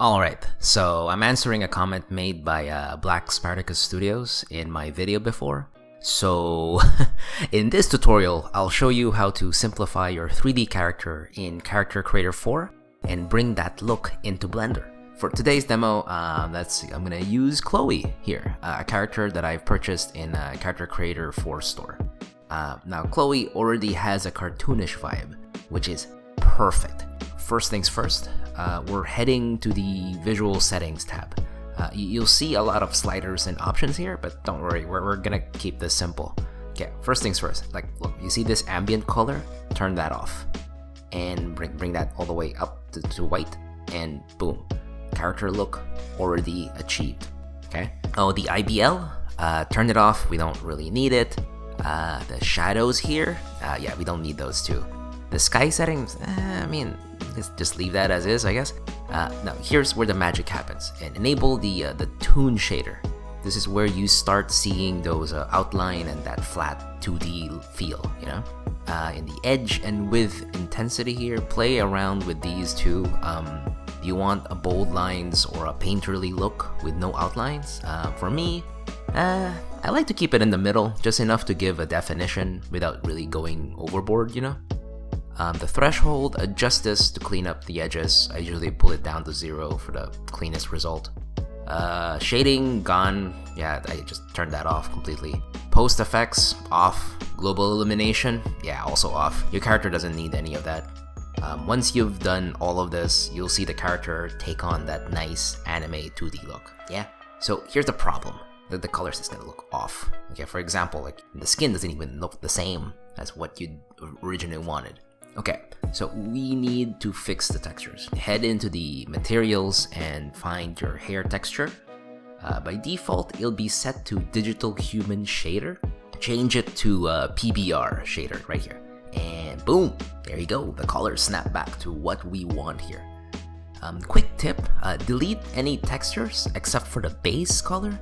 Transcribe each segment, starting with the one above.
Alright, so I'm answering a comment made by Black Spartacus Studios in my video before. So in this tutorial, I'll show you how to simplify your 3D character in Character Creator 4 and bring that look into Blender. For today's demo, I'm gonna use Chloe here, a character that I've purchased in Character Creator 4 store. Now Chloe already has a cartoonish vibe, which is perfect. First things first, we're heading to the Visual Settings tab. You'll see a lot of sliders and options here, but don't worry, we're gonna keep this simple. Okay, first things first, like look, you see this ambient color? Turn that off. And bring that all the way up to white, and boom. Character look already achieved, okay? Oh, the IBL, turn it off, we don't really need it. The shadows here, yeah, we don't need those too. The sky settings, I mean, just leave that as is, I guess. Now, here's where the magic happens. And enable the toon shader. This is where you start seeing those outline and that flat 2D feel, you know? In the edge and width intensity here, play around with these two. Do you want a bold lines or a painterly look with no outlines? For me, I like to keep it in the middle, just enough to give a definition without really going overboard, you know? The threshold, adjust this to clean up the edges. I usually pull it down to 0 for the cleanest result. Shading, gone. Yeah, I just turned that off completely. Post effects, off. Global illumination, yeah, also off. Your character doesn't need any of that. Once you've done all of this, you'll see the character take on that nice anime 2D look, yeah? So here's the problem, that the colors is gonna look off. Okay, for example, like the skin doesn't even look the same as what you originally wanted. Okay, so we need to fix the textures. Head into the materials and find your hair texture. By default, it'll be set to digital human shader. Change it to PBR shader right here. And boom, there you go. The colors snap back to what we want here. Quick tip, delete any textures except for the base color.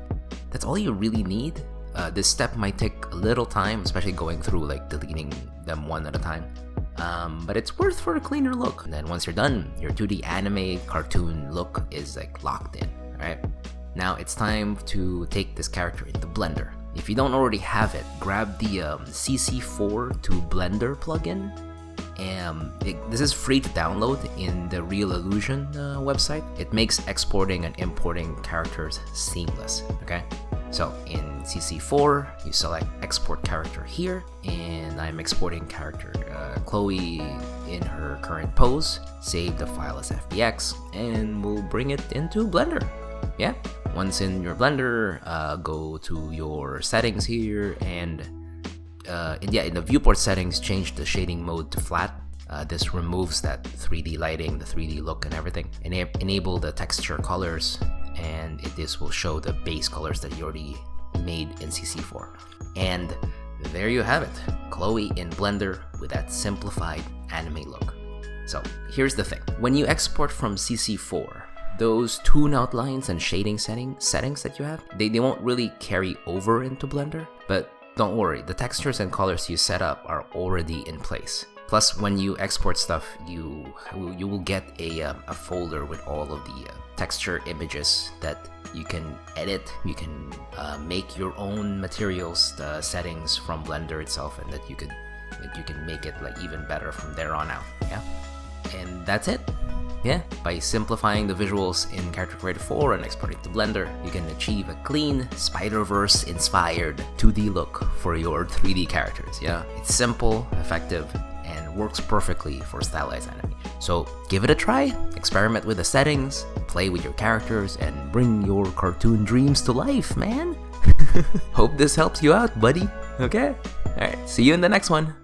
That's all you really need. This step might take a little time, especially going through like deleting them one at a time. But it's worth for a cleaner look. And then once you're done, your 2D anime cartoon look is like locked in, alright? Now it's time to take this character into Blender. If you don't already have it, grab the CC4 to Blender plugin. This is free to download in the Reallusion website. It makes exporting and importing characters seamless, okay? So in CC4, you select export character here, and I'm exporting character Chloe in her current pose. Save the file as FBX, and we'll bring it into Blender. Yeah, once in your Blender, go to your settings here, and in the viewport settings, change the shading mode to flat. This removes that 3D lighting, the 3D look and everything. Enable the texture colors, and this will show the base colors that you already made in CC4. And there you have it, Chloe in Blender with that simplified anime look. So here's the thing, when you export from CC4, those toon outlines and shading settings that you have, they won't really carry over into Blender, but don't worry, the textures and colors you set up are already in place. Plus, when you export stuff, you will get a folder with all of the texture images that you can edit. You can make your own materials, the settings from Blender itself, and that you can make it like even better from there on out. Yeah, and that's it. Yeah, by simplifying the visuals in Character Creator 4 and exporting to Blender, you can achieve a clean, Spider-Verse inspired 2D look for your 3D characters. Yeah, it's simple, effective, and works perfectly for stylized anime. So give it a try, experiment with the settings, play with your characters, and bring your cartoon dreams to life, man. Hope this helps you out, buddy. Okay? Alright, see you in the next one.